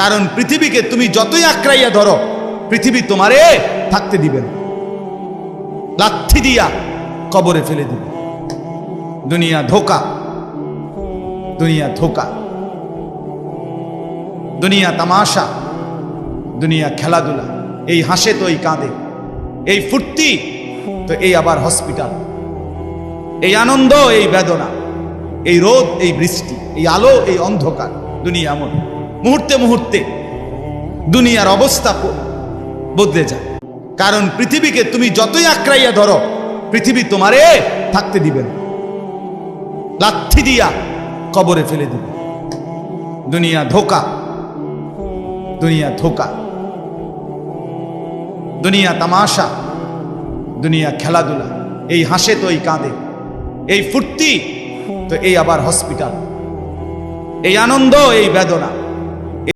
কারণ পৃথিবীকে তুমি যতই আঁকড়াইয়া ধরো, পৃথিবী তোমারে থাকতে দিবে না, লাথি দিয়া কবরে ফেলে দিবে। দুনিয়া ধোকা, দুনিয়া ধোকা, দুনিয়া তামাশা, দুনিয়া খেলাধুলা। এই হাসে তো এই কাঁদে, এই ফুর্তি তো এই আবার হসপিটাল, এই আনন্দ এই বেদনা, এই রোদ এই বৃষ্টি, এই আলো এই অন্ধকার। দুনিয়া এমন, মুহূর্তে মুহূর্তে দুনিয়ার অবস্থা বদলে যায়। কারণ পৃথিবীকে তুমি যতই আঁকড়াইয়া ধরো, পৃথিবী তোমারে থাকতে দিবে না, লাথি দিয়া কবরে ফেলে দিবে। দুনিয়া ধোকা, দুনিয়া ধোকা, দুনিয়া তামাশা, দুনিয়া খেলাধুলা। এই হাসে তো এই কাঁদে, এই ফুর্তি তো এই আবার হসপিটাল, এই আনন্দ এই বেদনা।